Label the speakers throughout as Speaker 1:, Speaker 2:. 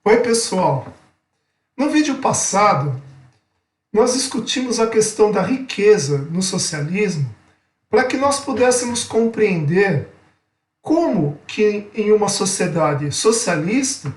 Speaker 1: Oi, pessoal! No vídeo passado, nós discutimos a questão da riqueza no socialismo para que nós pudéssemos compreender como que em uma sociedade socialista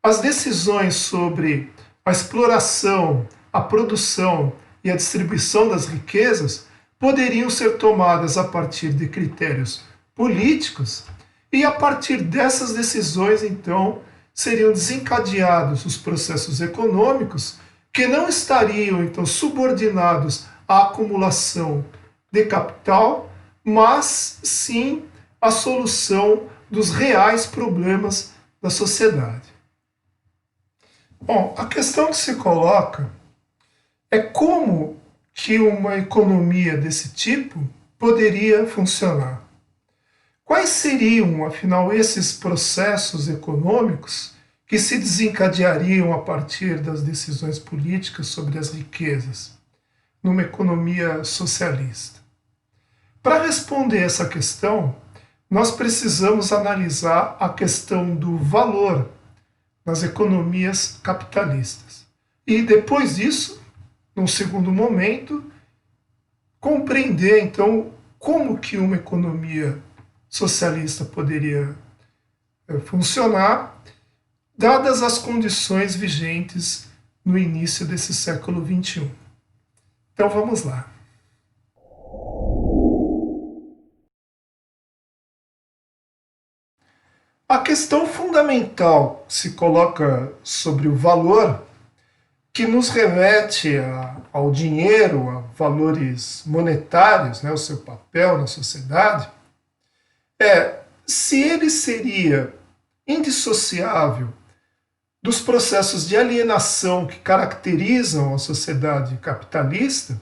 Speaker 1: as decisões sobre a exploração, a produção e a distribuição das riquezas poderiam ser tomadas a partir de critérios políticos e a partir dessas decisões, então, seriam desencadeados os processos econômicos que não estariam, então, subordinados à acumulação de capital, mas sim à solução dos reais problemas da sociedade. Bom, a questão que se coloca é como que uma economia desse tipo poderia funcionar. Quais seriam, afinal, esses processos econômicos que se desencadeariam a partir das decisões políticas sobre as riquezas numa economia socialista? Para responder essa questão, nós precisamos analisar a questão do valor nas economias capitalistas. E depois disso, num segundo momento, compreender então como que uma economia socialista poderia funcionar, dadas as condições vigentes no início desse século XXI. Então vamos lá. A questão fundamental se coloca sobre o valor, que nos remete ao dinheiro, a valores monetários, né, o seu papel na sociedade, é se ele seria indissociável dos processos de alienação que caracterizam a sociedade capitalista,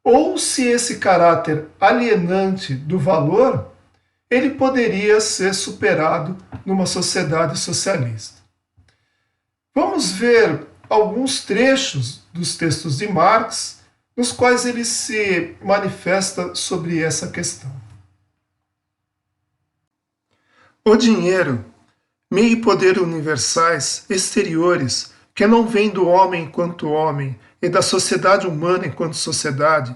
Speaker 1: ou se esse caráter alienante do valor ele poderia ser superado numa sociedade socialista. Vamos ver alguns trechos dos textos de Marx, nos quais ele se manifesta sobre essa questão. O dinheiro, meio e poder universais, exteriores, que não vêm do homem enquanto homem e da sociedade humana enquanto sociedade,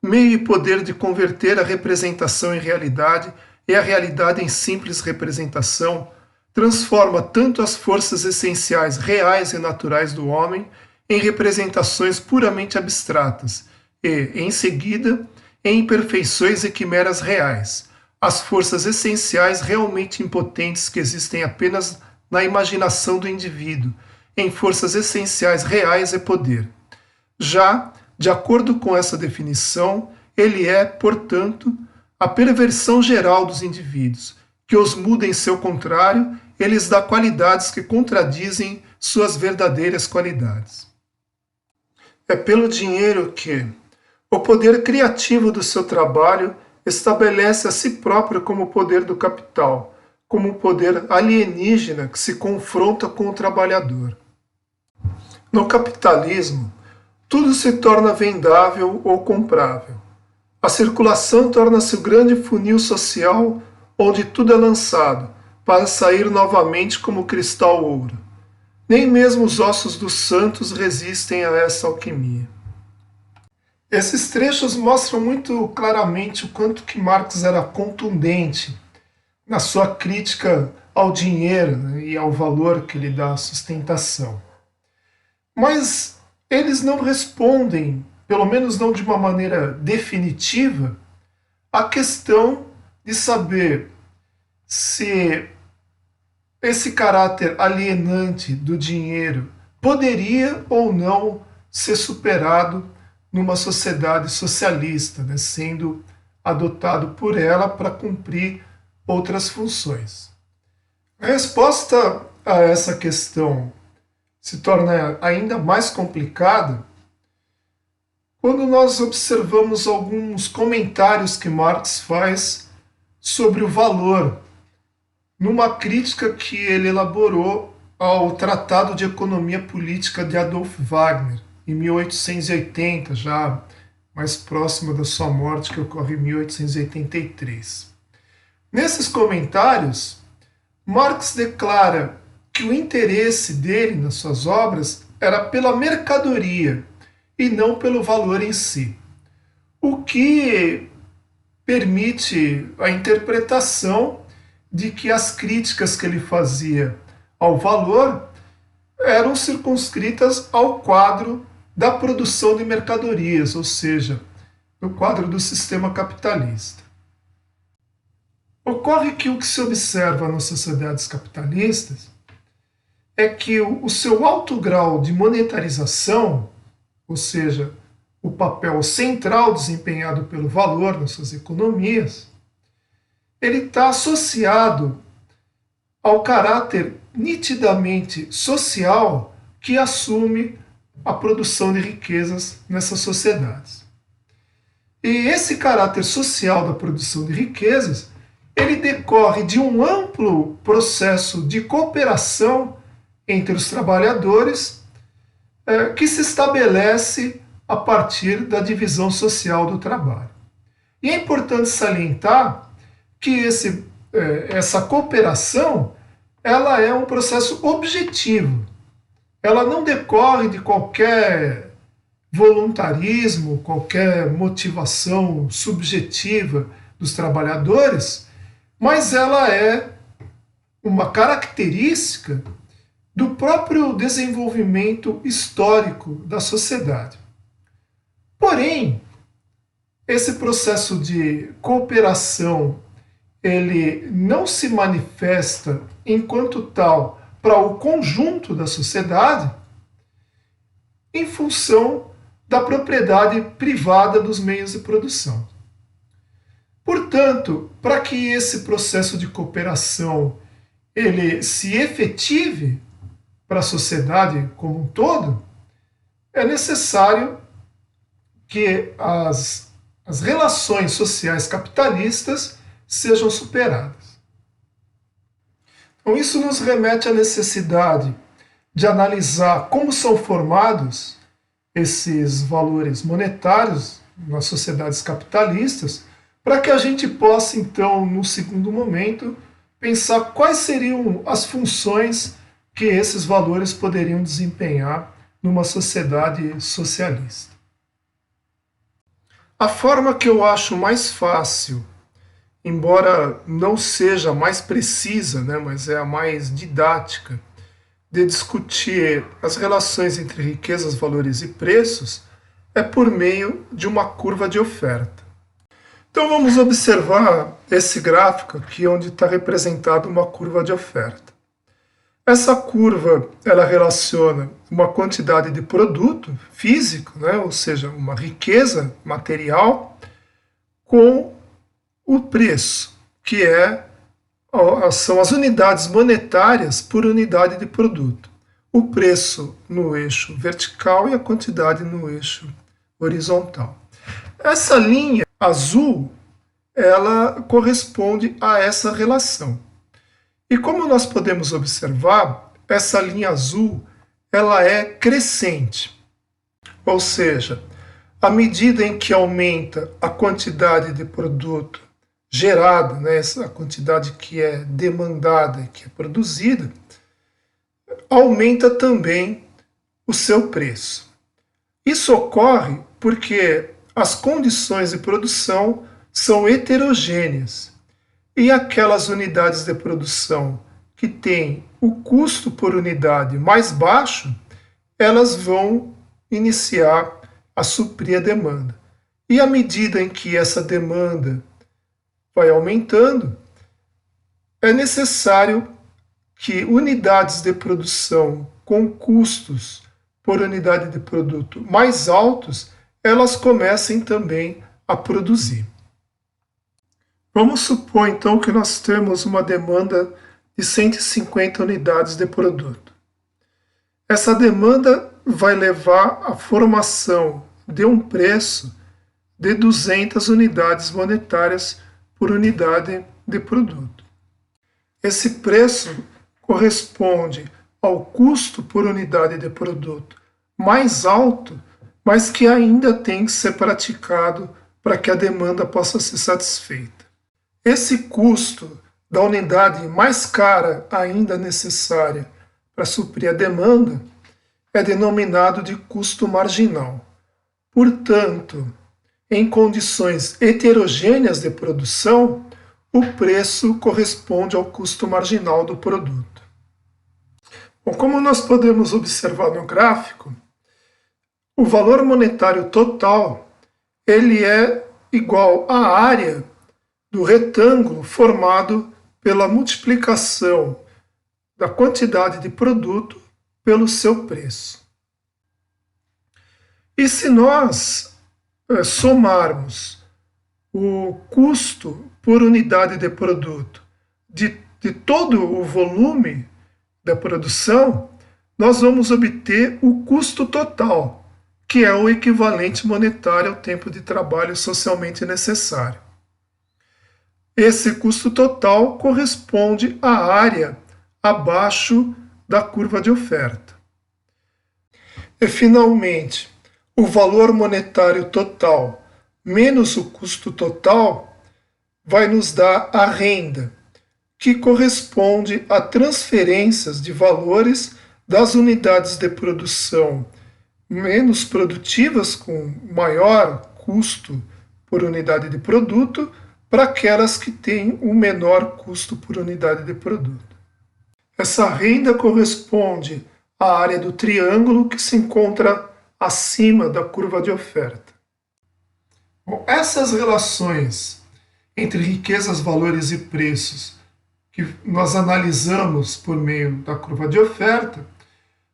Speaker 1: meio e poder de converter a representação em realidade e a realidade em simples representação, transforma tanto as forças essenciais reais e naturais do homem em representações puramente abstratas e, em seguida, em imperfeições e quimeras reais, as forças essenciais realmente impotentes que existem apenas na imaginação do indivíduo, em forças essenciais reais e poder. Já, de acordo com essa definição, ele é, portanto, a perversão geral dos indivíduos, que os muda em seu contrário e lhes dá qualidades que contradizem suas verdadeiras qualidades. É pelo dinheiro que o poder criativo do seu trabalho estabelece a si próprio como o poder do capital, como um poder alienígena que se confronta com o trabalhador. No capitalismo, tudo se torna vendável ou comprável. A circulação torna-se o grande funil social onde tudo é lançado, para sair novamente como cristal ouro. Nem mesmo os ossos dos santos resistem a essa alquimia. Esses trechos mostram muito claramente o quanto que Marx era contundente na sua crítica ao dinheiro, né, e ao valor que lhe dá sustentação. Mas eles não respondem, pelo menos não de uma maneira definitiva, a questão de saber se esse caráter alienante do dinheiro poderia ou não ser superado numa sociedade socialista, né, sendo adotado por ela para cumprir outras funções. A resposta a essa questão se torna ainda mais complicada quando nós observamos alguns comentários que Marx faz sobre o valor, numa crítica que ele elaborou ao Tratado de Economia Política de Adolf Wagner, em 1880, já mais próximo da sua morte, que ocorre em 1883. Nesses comentários, Marx declara que o interesse dele nas suas obras era pela mercadoria e não pelo valor em si, o que permite a interpretação de que as críticas que ele fazia ao valor eram circunscritas ao quadro da produção de mercadorias, ou seja, no quadro do sistema capitalista. Ocorre que o que se observa nas sociedades capitalistas é que o seu alto grau de monetarização, ou seja, o papel central desempenhado pelo valor nas suas economias, ele está associado ao caráter nitidamente social que assume a produção de riquezas nessas sociedades. E esse caráter social da produção de riquezas, ele decorre de um amplo processo de cooperação entre os trabalhadores que se estabelece a partir da divisão social do trabalho. E é importante salientar que essa cooperação ela é um processo objetivo. Ela não decorre de qualquer voluntarismo, qualquer motivação subjetiva dos trabalhadores, mas ela é uma característica do próprio desenvolvimento histórico da sociedade. Porém, esse processo de cooperação ele não se manifesta enquanto tal para o conjunto da sociedade em função da propriedade privada dos meios de produção. Portanto, para que esse processo de cooperação ele se efetive para a sociedade como um todo, é necessário que as relações sociais capitalistas sejam superadas. Então, isso nos remete à necessidade de analisar como são formados esses valores monetários nas sociedades capitalistas, para que a gente possa, então, no segundo momento, pensar quais seriam as funções que esses valores poderiam desempenhar numa sociedade socialista. A forma que eu acho mais fácil, embora não seja a mais precisa, mas é a mais didática, de discutir as relações entre riquezas, valores e preços, é por meio de uma curva de oferta. Então vamos observar esse gráfico aqui, onde está representada uma curva de oferta. Essa curva, ela relaciona uma quantidade de produto físico, ou seja, uma riqueza material, com o preço, que são as unidades monetárias por unidade de produto. O preço no eixo vertical e a quantidade no eixo horizontal. Essa linha azul, ela corresponde a essa relação. E como nós podemos observar, essa linha azul, ela é crescente. Ou seja, à medida em que aumenta a quantidade de produto gerada, a quantidade que é demandada, que é produzida, aumenta também o seu preço. Isso ocorre porque as condições de produção são heterogêneas e aquelas unidades de produção que têm o custo por unidade mais baixo, elas vão iniciar a suprir a demanda. E à medida em que essa demanda vai aumentando, é necessário que unidades de produção com custos por unidade de produto mais altos, elas comecem também a produzir. Vamos supor então que nós temos uma demanda de 150 unidades de produto. Essa demanda vai levar à formação de um preço de 200 unidades monetárias por unidade de produto. Esse preço corresponde ao custo por unidade de produto mais alto, mas que ainda tem que ser praticado para que a demanda possa ser satisfeita. Esse custo da unidade mais cara ainda necessária para suprir a demanda, é denominado de custo marginal. Portanto, em condições heterogêneas de produção, o preço corresponde ao custo marginal do produto. Bom, como nós podemos observar no gráfico, o valor monetário total ele é igual à área do retângulo formado pela multiplicação da quantidade de produto pelo seu preço. E se nós somarmos o custo por unidade de produto de todo o volume da produção, nós vamos obter o custo total, que é o equivalente monetário ao tempo de trabalho socialmente necessário. Esse custo total corresponde à área abaixo da curva de oferta. E, finalmente, o valor monetário total menos o custo total vai nos dar a renda, que corresponde a transferências de valores das unidades de produção menos produtivas, com maior custo por unidade de produto, para aquelas que têm um menor custo por unidade de produto. Essa renda corresponde à área do triângulo que se encontra acima da curva de oferta. Bom, essas relações entre riquezas, valores e preços que nós analisamos por meio da curva de oferta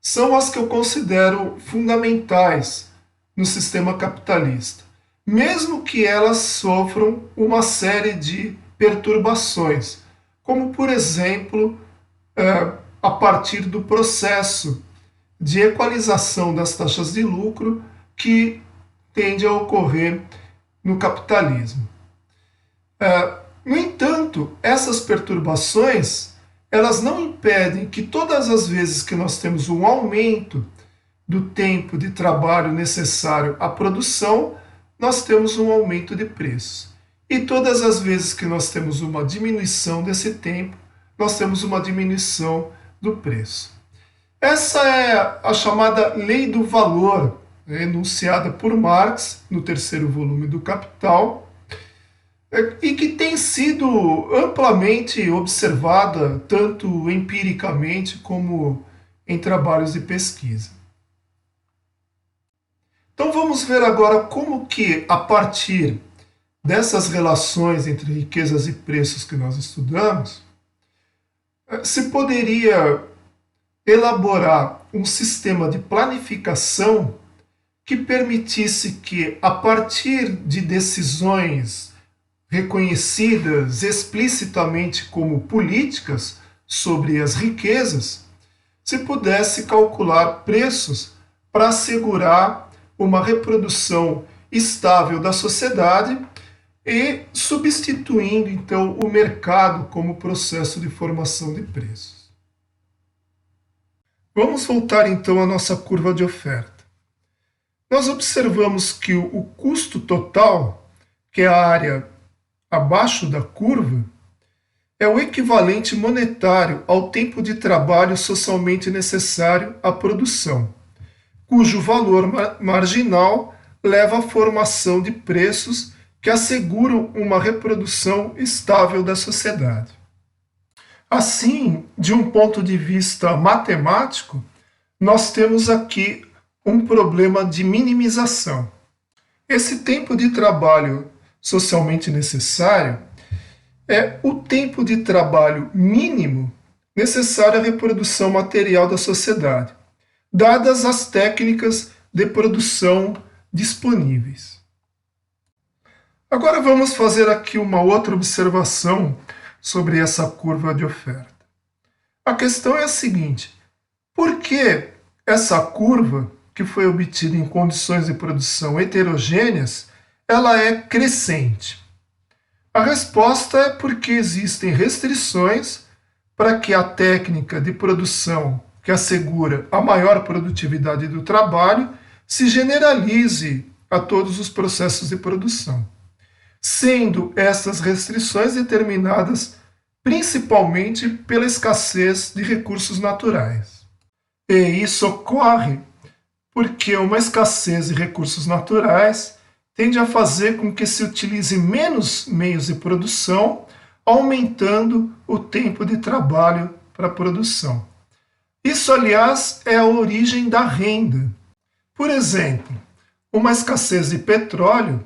Speaker 1: são as que eu considero fundamentais no sistema capitalista, mesmo que elas sofram uma série de perturbações, como, por exemplo, a partir do processo de equalização das taxas de lucro que tende a ocorrer no capitalismo. No entanto, essas perturbações elas não impedem que todas as vezes que nós temos um aumento do tempo de trabalho necessário à produção, nós temos um aumento de preço. E todas as vezes que nós temos uma diminuição desse tempo, nós temos uma diminuição do preço. Essa é a chamada lei do valor, enunciada por Marx no terceiro volume do Capital, e que tem sido amplamente observada tanto empiricamente como em trabalhos de pesquisa. Então vamos ver agora como que, a partir dessas relações entre riquezas e preços que nós estudamos, se poderia elaborar um sistema de planificação que permitisse que, a partir de decisões reconhecidas explicitamente como políticas sobre as riquezas, se pudesse calcular preços para assegurar uma reprodução estável da sociedade e substituindo, então, o mercado como processo de formação de preços. Vamos voltar, então, à nossa curva de oferta. Nós observamos que o custo total, que é a área abaixo da curva, é o equivalente monetário ao tempo de trabalho socialmente necessário à produção, cujo valor marginal leva à formação de preços que asseguram uma reprodução estável da sociedade. Assim, de um ponto de vista matemático, nós temos aqui um problema de minimização. Esse tempo de trabalho socialmente necessário é o tempo de trabalho mínimo necessário à reprodução material da sociedade, dadas as técnicas de produção disponíveis. Agora vamos fazer aqui uma outra observação sobre essa curva de oferta. A questão é a seguinte: por que essa curva, que foi obtida em condições de produção heterogêneas, ela é crescente? A resposta é porque existem restrições para que a técnica de produção que assegura a maior produtividade do trabalho se generalize a todos os processos de produção, sendo essas restrições determinadas principalmente pela escassez de recursos naturais. E isso ocorre porque uma escassez de recursos naturais tende a fazer com que se utilize menos meios de produção, aumentando o tempo de trabalho para a produção. Isso, aliás, é a origem da renda. Por exemplo, uma escassez de petróleo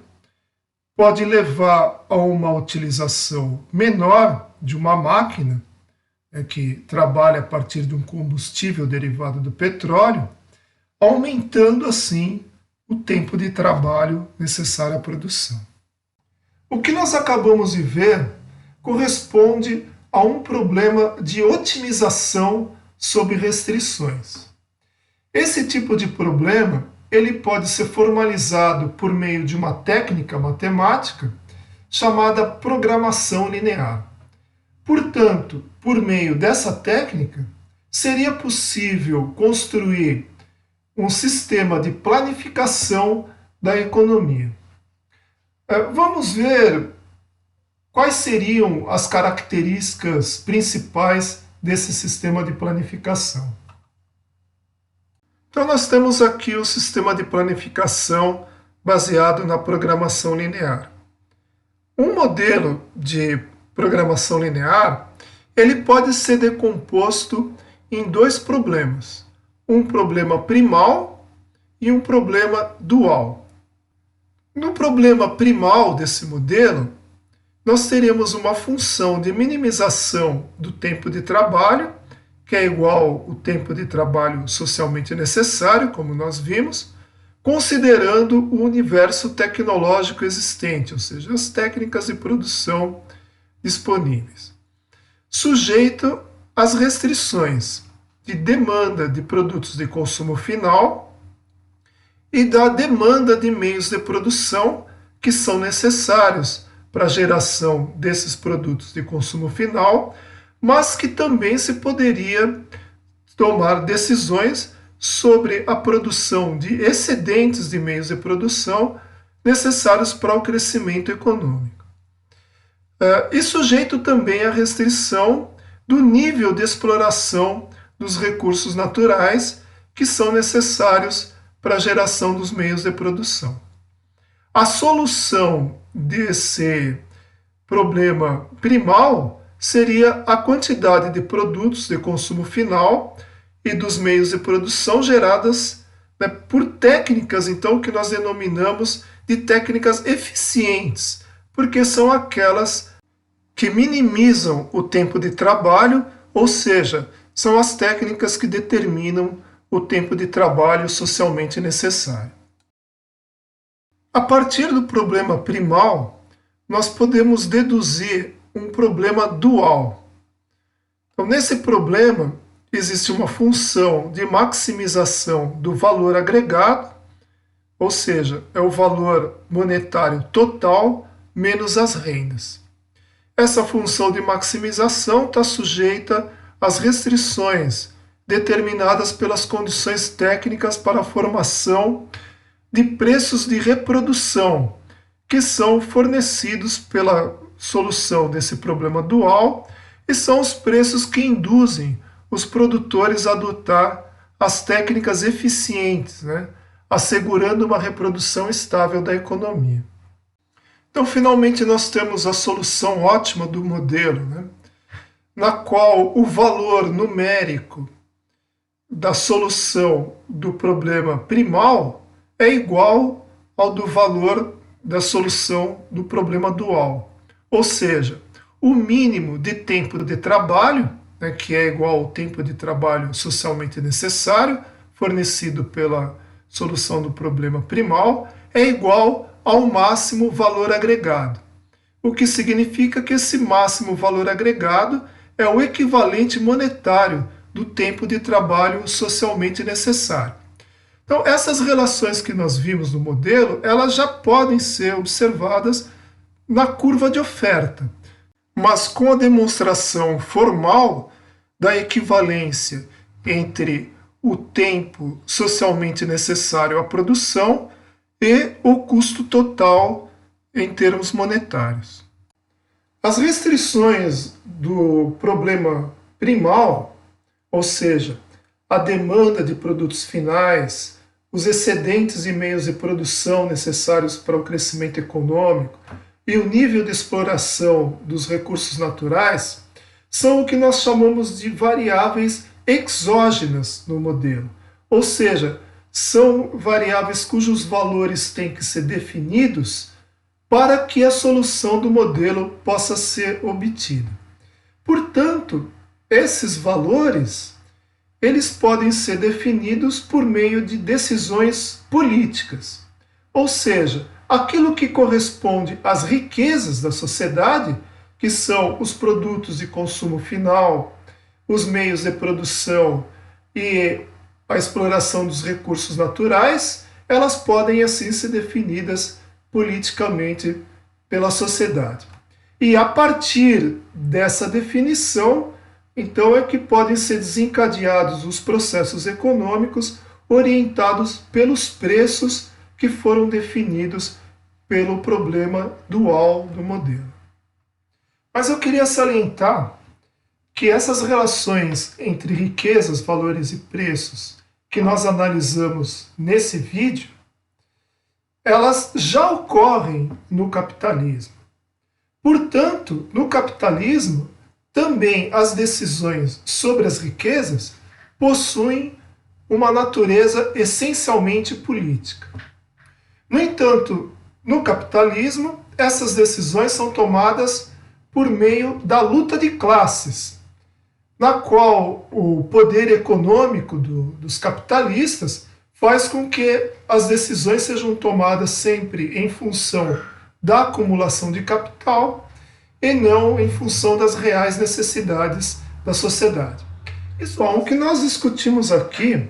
Speaker 1: pode levar a uma utilização menor de uma máquina, que trabalha a partir de um combustível derivado do petróleo, aumentando assim o tempo de trabalho necessário à produção. O que nós acabamos de ver corresponde a um problema de otimização sob restrições. Esse tipo de problema ele pode ser formalizado por meio de uma técnica matemática chamada programação linear. Portanto, por meio dessa técnica, seria possível construir um sistema de planificação da economia. Vamos ver quais seriam as características principais desse sistema de planificação. Então, nós temos aqui o sistema de planificação baseado na programação linear. Um modelo de programação linear, ele pode ser decomposto em dois problemas. Um problema primal e um problema dual. No problema primal desse modelo, nós teremos uma função de minimização do tempo de trabalho, que é igual ao tempo de trabalho socialmente necessário, como nós vimos, considerando o universo tecnológico existente, ou seja, as técnicas de produção disponíveis, sujeito às restrições de demanda de produtos de consumo final e da demanda de meios de produção que são necessários para a geração desses produtos de consumo final, mas que também se poderia tomar decisões sobre a produção de excedentes de meios de produção necessários para o crescimento econômico. E sujeito também à restrição do nível de exploração dos recursos naturais que são necessários para a geração dos meios de produção. A solução desse problema primal seria a quantidade de produtos de consumo final e dos meios de produção geradas, por técnicas, então, que nós denominamos de técnicas eficientes, porque são aquelas que minimizam o tempo de trabalho, ou seja, são as técnicas que determinam o tempo de trabalho socialmente necessário. A partir do problema primal, nós podemos deduzir um problema dual. Então, nesse problema, existe uma função de maximização do valor agregado, ou seja, é o valor monetário total menos as rendas. Essa função de maximização está sujeita às restrições determinadas pelas condições técnicas para a formação de preços de reprodução, que são fornecidos pela solução desse problema dual e são os preços que induzem os produtores a adotar as técnicas eficientes, assegurando uma reprodução estável da economia. Então, finalmente, nós temos a solução ótima do modelo, na qual o valor numérico da solução do problema primal é igual ao do valor da solução do problema dual. Ou seja, o mínimo de tempo de trabalho, que é igual ao tempo de trabalho socialmente necessário, fornecido pela solução do problema primal, é igual ao máximo valor agregado. O que significa que esse máximo valor agregado é o equivalente monetário do tempo de trabalho socialmente necessário. Então, essas relações que nós vimos no modelo, elas já podem ser observadas na curva de oferta, mas com a demonstração formal da equivalência entre o tempo socialmente necessário à produção e o custo total em termos monetários. As restrições do problema primal, ou seja, a demanda de produtos finais, os excedentes de meios de produção necessários para o crescimento econômico e o nível de exploração dos recursos naturais são o que nós chamamos de variáveis exógenas no modelo, ou seja, são variáveis cujos valores têm que ser definidos para que a solução do modelo possa ser obtida. Portanto, esses valores eles podem ser definidos por meio de decisões políticas, ou seja, aquilo que corresponde às riquezas da sociedade, que são os produtos de consumo final, os meios de produção e a exploração dos recursos naturais, elas podem assim ser definidas politicamente pela sociedade. E a partir dessa definição, então é que podem ser desencadeados os processos econômicos orientados pelos preços que foram definidos pelo problema dual do modelo. Mas eu queria salientar que essas relações entre riquezas, valores e preços que nós analisamos nesse vídeo, elas já ocorrem no capitalismo. Portanto, no capitalismo, também as decisões sobre as riquezas possuem uma natureza essencialmente política. No entanto, no capitalismo, essas decisões são tomadas por meio da luta de classes, na qual o poder econômico dos capitalistas faz com que as decisões sejam tomadas sempre em função da acumulação de capital e não em função das reais necessidades da sociedade. Bom, o que nós discutimos aqui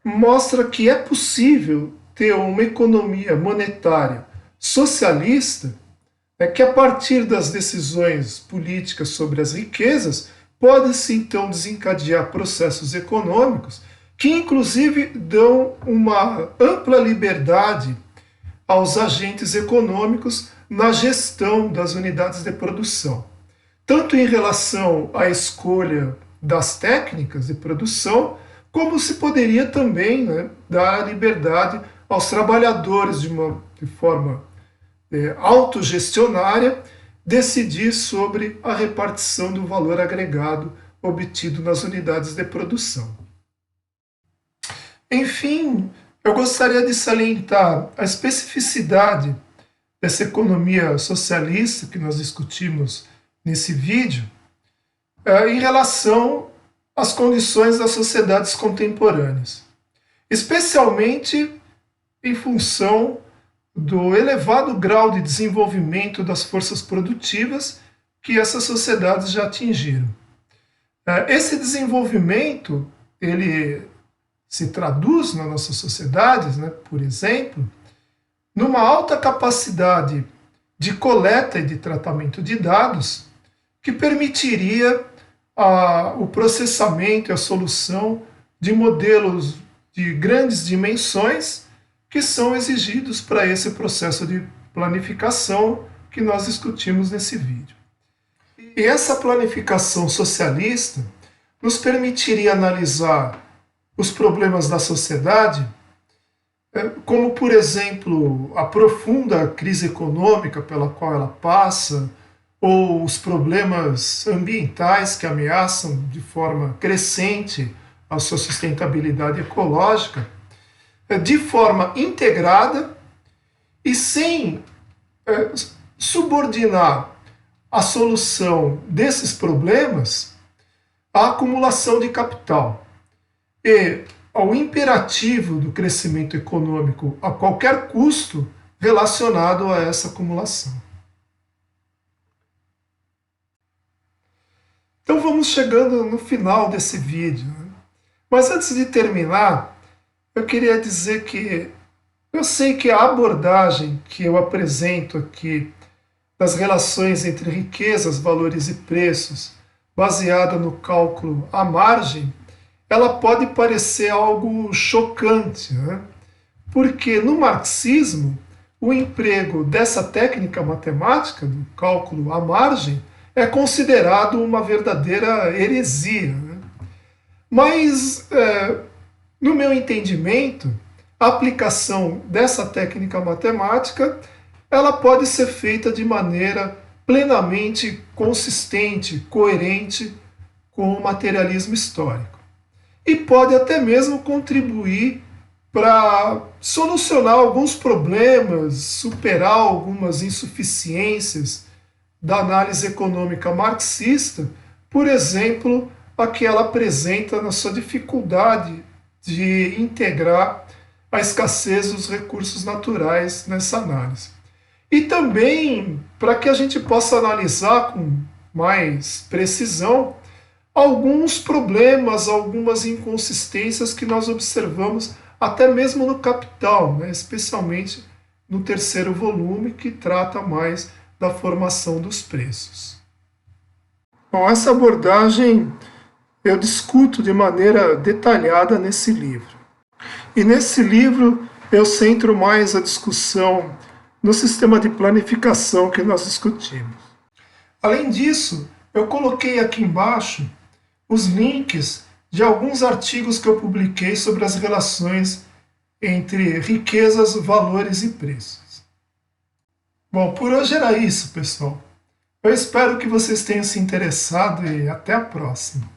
Speaker 1: mostra que é possível ter uma economia monetária socialista, que a partir das decisões políticas sobre as riquezas pode-se então desencadear processos econômicos que inclusive dão uma ampla liberdade aos agentes econômicos na gestão das unidades de produção, tanto em relação à escolha das técnicas de produção, como se poderia também dar liberdade aos trabalhadores de forma autogestionária decidir sobre a repartição do valor agregado obtido nas unidades de produção. Enfim, eu gostaria de salientar a especificidade dessa economia socialista que nós discutimos nesse vídeo em relação às condições das sociedades contemporâneas, especialmente em função do elevado grau de desenvolvimento das forças produtivas que essas sociedades já atingiram. Esse desenvolvimento, ele se traduz nas nossas sociedades, por exemplo, numa alta capacidade de coleta e de tratamento de dados que permitiria o processamento e a solução de modelos de grandes dimensões que são exigidos para esse processo de planificação que nós discutimos nesse vídeo. E essa planificação socialista nos permitiria analisar os problemas da sociedade, como, por exemplo, a profunda crise econômica pela qual ela passa, ou os problemas ambientais que ameaçam de forma crescente a sua sustentabilidade ecológica, de forma integrada e sem subordinar a solução desses problemas à acumulação de capital e ao imperativo do crescimento econômico a qualquer custo relacionado a essa acumulação. Então vamos chegando no final desse vídeo. Mas antes de terminar, eu queria dizer que eu sei que a abordagem que eu apresento aqui das relações entre riquezas, valores e preços, baseada no cálculo à margem, ela pode parecer algo chocante, porque no marxismo, o emprego dessa técnica matemática, do cálculo à margem, é considerado uma verdadeira heresia. Mas, no meu entendimento, a aplicação dessa técnica matemática ela pode ser feita de maneira plenamente consistente, coerente com o materialismo histórico. E pode até mesmo contribuir para solucionar alguns problemas, superar algumas insuficiências da análise econômica marxista, por exemplo, a que ela apresenta na sua dificuldade de integrar a escassez dos recursos naturais nessa análise. E também para que a gente possa analisar com mais precisão alguns problemas, algumas inconsistências que nós observamos até mesmo no Capital, né? Especialmente no terceiro volume, que trata mais da formação dos preços. Bom, essa abordagem eu discuto de maneira detalhada nesse livro. E nesse livro eu centro mais a discussão no sistema de planificação que nós discutimos. Além disso, eu coloquei aqui embaixo os links de alguns artigos que eu publiquei sobre as relações entre riquezas, valores e preços. Bom, por hoje era isso, pessoal. Eu espero que vocês tenham se interessado e até a próxima.